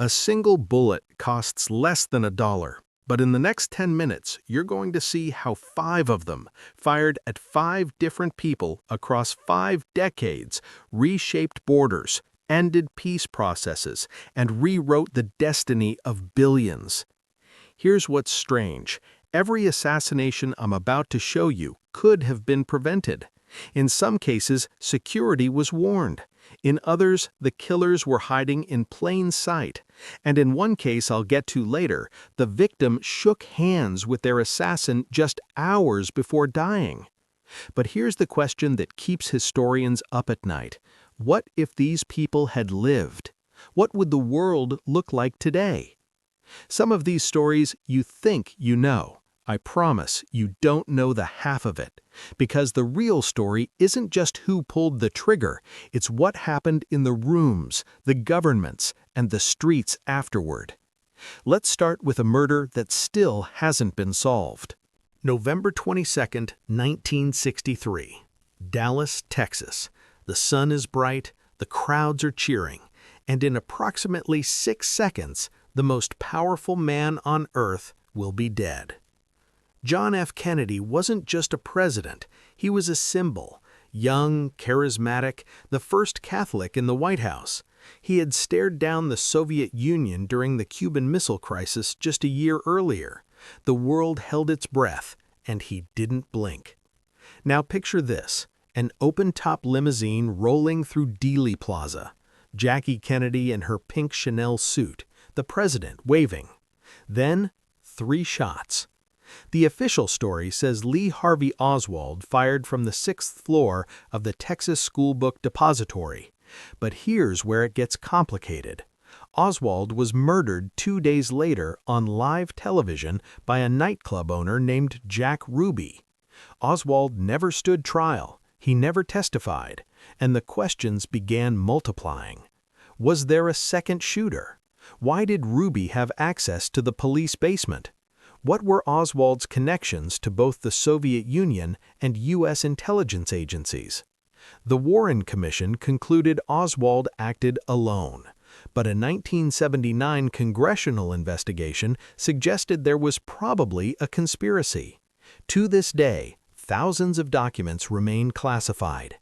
A single bullet costs less than $1, but in the next 10 minutes, you're going to see how 5 of them, fired at 5 different people across 5 decades, reshaped borders, ended peace processes, and rewrote the destiny of billions. Here's what's strange. Every assassination I'm about to show you could have been prevented. In some cases, security was warned. In others, the killers were hiding in plain sight. And in one case I'll get to later, the victim shook hands with their assassin just hours before dying. But here's the question that keeps historians up at night. What if these people had lived? What would the world look like today? Some of these stories you think you know. I promise you don't know the half of it, because the real story isn't just who pulled the trigger, it's what happened in the rooms, the governments, and the streets afterward. Let's start with a murder that still hasn't been solved. November 22, 1963, Dallas, Texas. The sun is bright, the crowds are cheering, and in approximately 6 seconds, the most powerful man on earth will be dead. John F. Kennedy wasn't just a president, he was a symbol. Young, charismatic, the first Catholic in the White House. He had stared down the Soviet Union during the Cuban Missile Crisis just a year earlier. The world held its breath, and he didn't blink. Now picture this, an open-top limousine rolling through Dealey Plaza. Jackie Kennedy in her pink Chanel suit, the president waving. Then, 3 shots. The official story says Lee Harvey Oswald fired from the 6th floor of the Texas School Book Depository. But here's where it gets complicated. Oswald was murdered 2 days later on live television by a nightclub owner named Jack Ruby. Oswald never stood trial, he never testified, and the questions began multiplying. Was there a second shooter? Why did Ruby have access to the police basement? What were Oswald's connections to both the Soviet Union and U.S. intelligence agencies? The Warren Commission concluded Oswald acted alone, but a 1979 congressional investigation suggested there was probably a conspiracy. To this day, thousands of documents remain classified.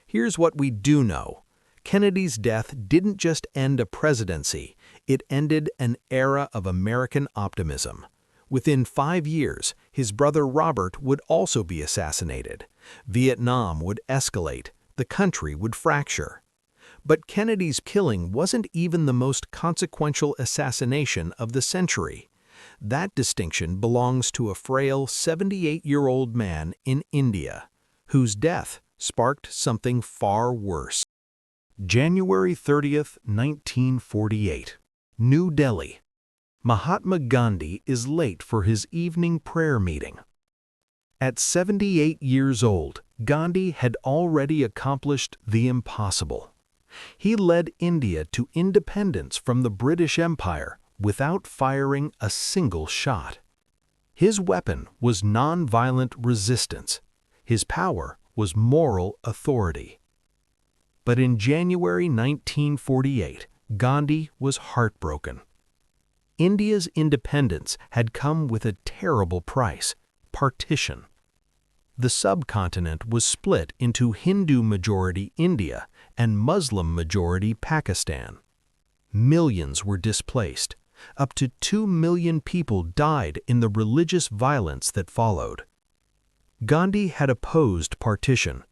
Here's what we do know. Kennedy's death didn't just end a presidency, it ended an era of American optimism. Within 5 years, his brother Robert would also be assassinated. Vietnam would escalate, the country would fracture. But Kennedy's killing wasn't even the most consequential assassination of the century. That distinction belongs to a frail 78-year-old man in India, whose death sparked something far worse. January 30th, 1948, New Delhi. Mahatma Gandhi is late for his evening prayer meeting. At 78 years old, Gandhi had already accomplished the impossible. He led India to independence from the British Empire without firing a single shot. His weapon was nonviolent resistance. His power was moral authority. But in January 1948, Gandhi was heartbroken. India's independence had come with a terrible price: partition. The subcontinent was split into Hindu-majority India and Muslim-majority Pakistan. Millions were displaced. Up to 2 million people died in the religious violence that followed. Gandhi had opposed partition.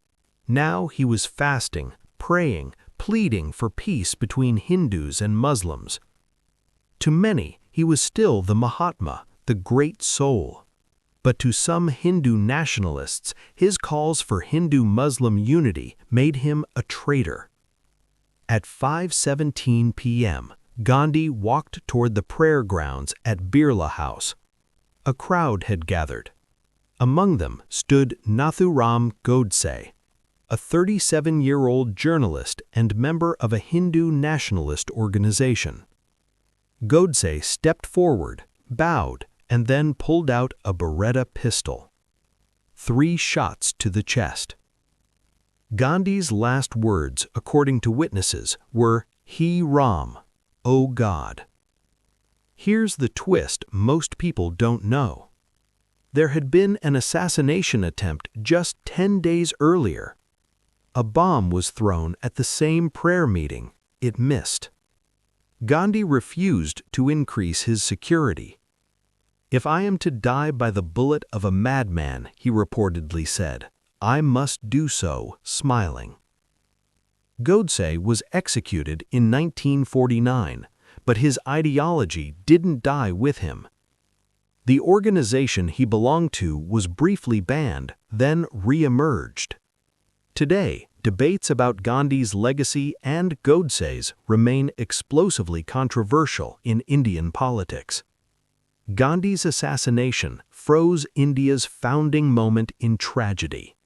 Now he was fasting, praying, pleading for peace between Hindus and Muslims. To many, he was still the Mahatma, the great soul. But to some Hindu nationalists, his calls for Hindu-Muslim unity made him a traitor. At 5:17 p.m., Gandhi walked toward the prayer grounds at Birla House. A crowd had gathered. Among them stood Nathuram Godse, a 37-year-old journalist and member of a Hindu nationalist organization. Godse stepped forward, bowed, and then pulled out a Beretta pistol. 3 shots to the chest. Gandhi's last words, according to witnesses, were "He Ram," "Oh God." Here's the twist most people don't know. There had been an assassination attempt just 10 days earlier. A bomb was thrown at the same prayer meeting. It missed. Gandhi refused to increase his security. "If I am to die by the bullet of a madman," he reportedly said, "I must do so smiling." Godse was executed in 1949, but his ideology didn't die with him. The organization he belonged to was briefly banned, then re-emerged. Today, debates about Gandhi's legacy and Godse's remain explosively controversial in Indian politics. Gandhi's assassination froze India's founding moment in tragedy.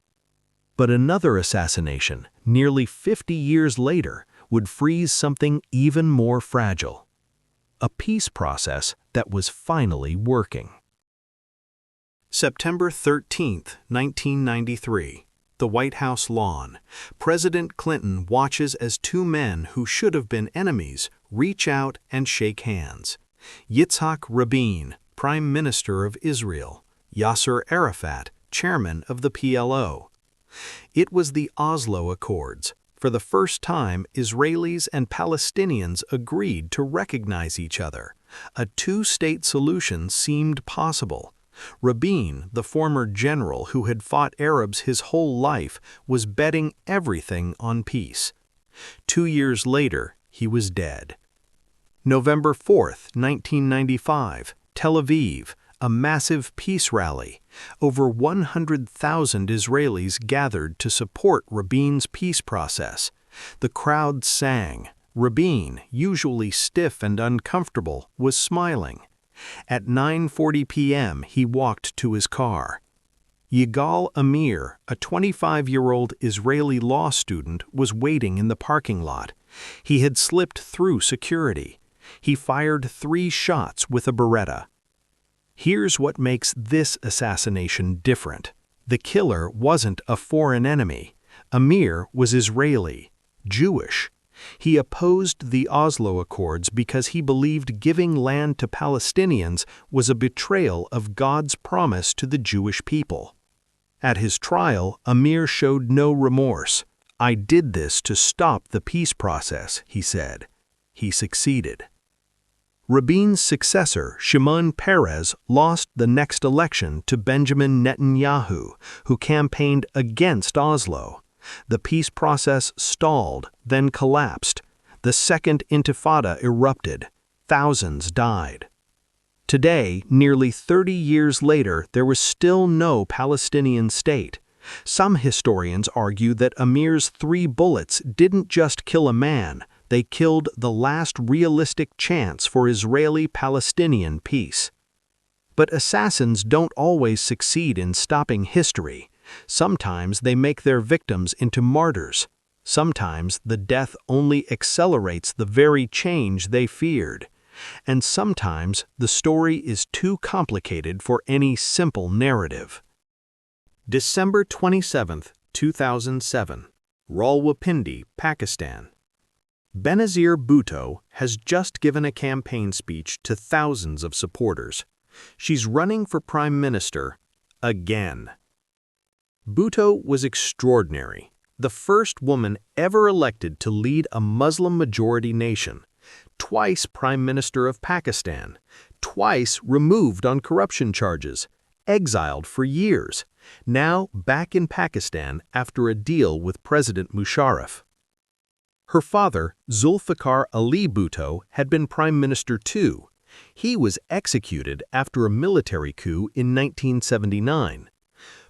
But another assassination, nearly 50 years later, would freeze something even more fragile: a peace process that was finally working. September 13, 1993. The White House lawn. President Clinton watches as two men who should have been enemies reach out and shake hands. Yitzhak Rabin, Prime Minister of Israel. Yasser Arafat, Chairman of the PLO. It was the Oslo Accords. For the first time, Israelis and Palestinians agreed to recognize each other. A two-state solution seemed possible. Rabin, the former general who had fought Arabs his whole life, was betting everything on peace. 2 years later, he was dead. November 4, 1995, Tel Aviv, a massive peace rally. Over 100,000 Israelis gathered to support Rabin's peace process. The crowd sang. Rabin, usually stiff and uncomfortable, was smiling. At 9:40 p.m., he walked to his car. Yigal Amir, a 25-year-old Israeli law student, was waiting in the parking lot. He had slipped through security. He fired 3 shots with a Beretta. Here's what makes this assassination different. The killer wasn't a foreign enemy. Amir was Israeli, Jewish. He opposed the Oslo Accords because he believed giving land to Palestinians was a betrayal of God's promise to the Jewish people. At his trial, Amir showed no remorse. "I did this to stop the peace process," he said. He succeeded. Rabin's successor, Shimon Peres, lost the next election to Benjamin Netanyahu, who campaigned against Oslo. The peace process stalled, then collapsed. The Second Intifada erupted. Thousands died. Today, nearly 30 years later, there was still no Palestinian state. Some historians argue that Amir's 3 bullets didn't just kill a man, they killed the last realistic chance for Israeli-Palestinian peace. But assassins don't always succeed in stopping history. Sometimes they make their victims into martyrs. Sometimes the death only accelerates the very change they feared. And sometimes the story is too complicated for any simple narrative. December 27, 2007. Rawalpindi, Pakistan. Benazir Bhutto has just given a campaign speech to thousands of supporters. She's running for Prime Minister again. Bhutto was extraordinary, the first woman ever elected to lead a Muslim-majority nation, twice Prime Minister of Pakistan, twice removed on corruption charges, exiled for years, now back in Pakistan after a deal with President Musharraf. Her father, Zulfikar Ali Bhutto, had been Prime Minister too. He was executed after a military coup in 1979.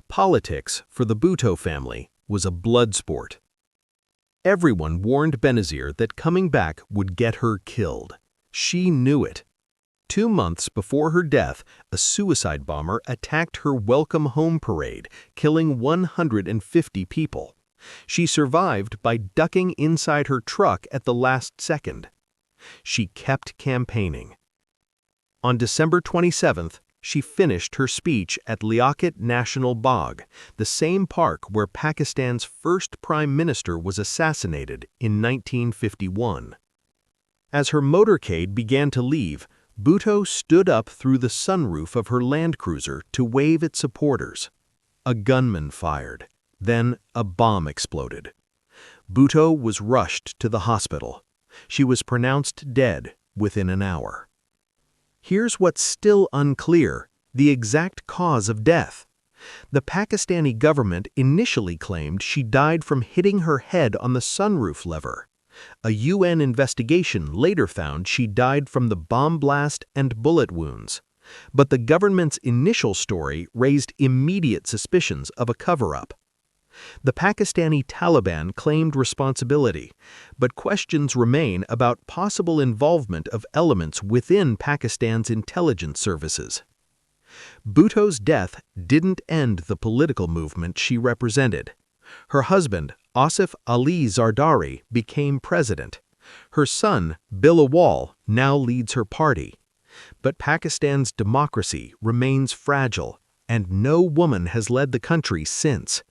Politics, for the Bhutto family, was a blood sport. Everyone warned Benazir that coming back would get her killed. She knew it. 2 months before her death, a suicide bomber attacked her welcome home parade, killing 150 people. She survived by ducking inside her truck at the last second. She kept campaigning. On December 27th, she finished her speech at Liaquat National Bagh, the same park where Pakistan's first prime minister was assassinated in 1951. As her motorcade began to leave, Bhutto stood up through the sunroof of her Land Cruiser to wave at supporters. A gunman fired. Then a bomb exploded. Bhutto was rushed to the hospital. She was pronounced dead within an hour. Here's what's still unclear: the exact cause of death. The Pakistani government initially claimed she died from hitting her head on the sunroof lever. A UN investigation later found she died from the bomb blast and bullet wounds. But the government's initial story raised immediate suspicions of a cover-up. The Pakistani Taliban claimed responsibility, but questions remain about possible involvement of elements within Pakistan's intelligence services. Bhutto's death didn't end the political movement she represented. Her husband, Asif Ali Zardari, became president. Her son, Bilawal, now leads her party. But Pakistan's democracy remains fragile, and no woman has led the country since.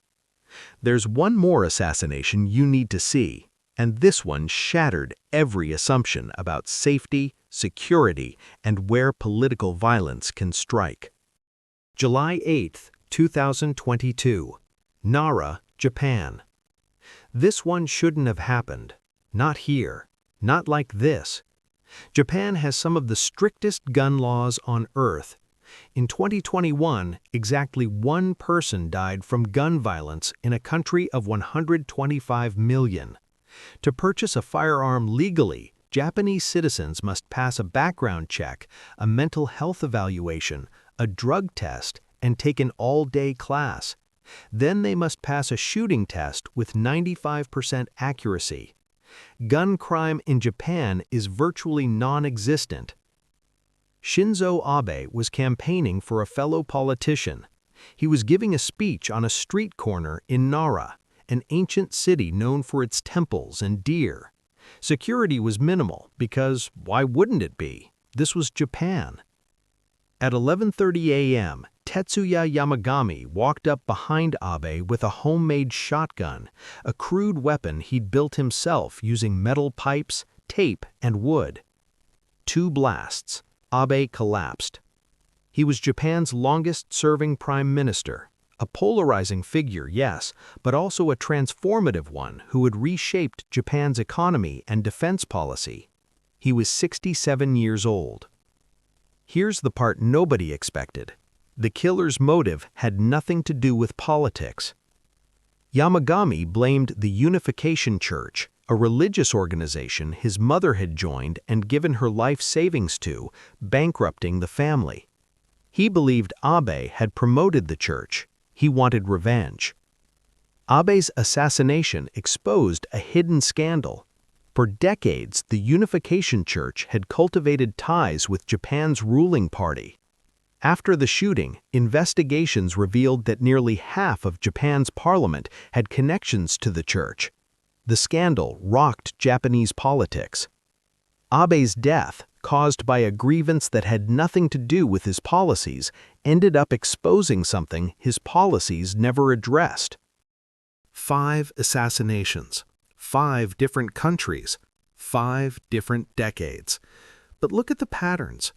There's one more assassination you need to see, and this one shattered every assumption about safety, security, and where political violence can strike. July 8, 2022. Nara, Japan. This one shouldn't have happened. Not here. Not like this. Japan has some of the strictest gun laws on Earth. In 2021, exactly one person died from gun violence in a country of 125 million. To purchase a firearm legally, Japanese citizens must pass a background check, a mental health evaluation, a drug test, and take an all-day class. Then they must pass a shooting test with 95% accuracy. Gun crime in Japan is virtually non-existent. Shinzo Abe was campaigning for a fellow politician. He was giving a speech on a street corner in Nara, an ancient city known for its temples and deer. Security was minimal because why wouldn't it be? This was Japan. At 11:30 a.m., Tetsuya Yamagami walked up behind Abe with a homemade shotgun, a crude weapon he'd built himself using metal pipes, tape, and wood. 2 blasts. Abe collapsed. He was Japan's longest-serving prime minister, a polarizing figure, yes, but also a transformative one who had reshaped Japan's economy and defense policy. He was 67 years old. Here's the part nobody expected. The killer's motive had nothing to do with politics. Yamagami blamed the Unification Church, a religious organization his mother had joined and given her life savings to, bankrupting the family. He believed Abe had promoted the church. He wanted revenge. Abe's assassination exposed a hidden scandal. For decades, the Unification Church had cultivated ties with Japan's ruling party. After the shooting, investigations revealed that nearly half of Japan's parliament had connections to the church. The scandal rocked Japanese politics. Abe's death, caused by a grievance that had nothing to do with his policies, ended up exposing something his policies never addressed. 5 assassinations, 5 different countries, 5 different decades. But look at the patterns.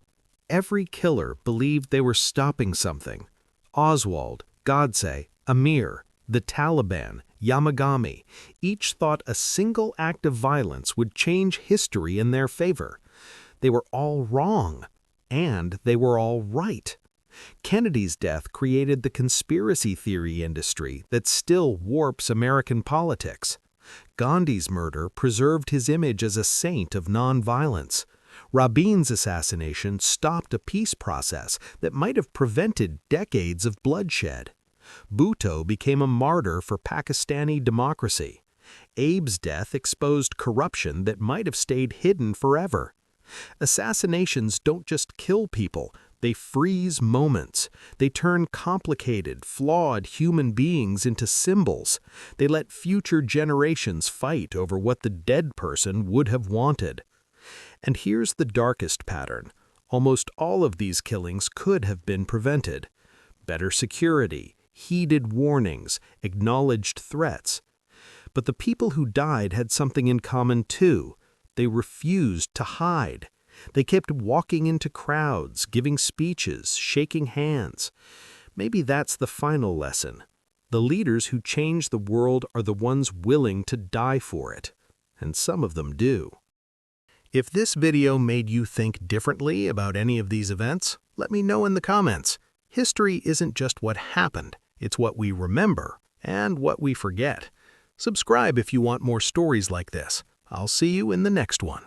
Every killer believed they were stopping something. Oswald, Godse, Amir, the Taliban, Yamagami, each thought a single act of violence would change history in their favor. They were all wrong, and they were all right. Kennedy's death created the conspiracy theory industry that still warps American politics. Gandhi's murder preserved his image as a saint of nonviolence. Rabin's assassination stopped a peace process that might have prevented decades of bloodshed. Bhutto became a martyr for Pakistani democracy. Abe's death exposed corruption that might have stayed hidden forever. Assassinations don't just kill people, they freeze moments. They turn complicated, flawed human beings into symbols. They let future generations fight over what the dead person would have wanted. And here's the darkest pattern. Almost all of these killings could have been prevented. Better security, heeded warnings, acknowledged threats. But the people who died had something in common too. They refused to hide. They kept walking into crowds, giving speeches, shaking hands. Maybe that's the final lesson. The leaders who change the world are the ones willing to die for it. And some of them do. If this video made you think differently about any of these events, let me know in the comments. History isn't just what happened, it's what we remember and what we forget. Subscribe if you want more stories like this. I'll see you in the next one.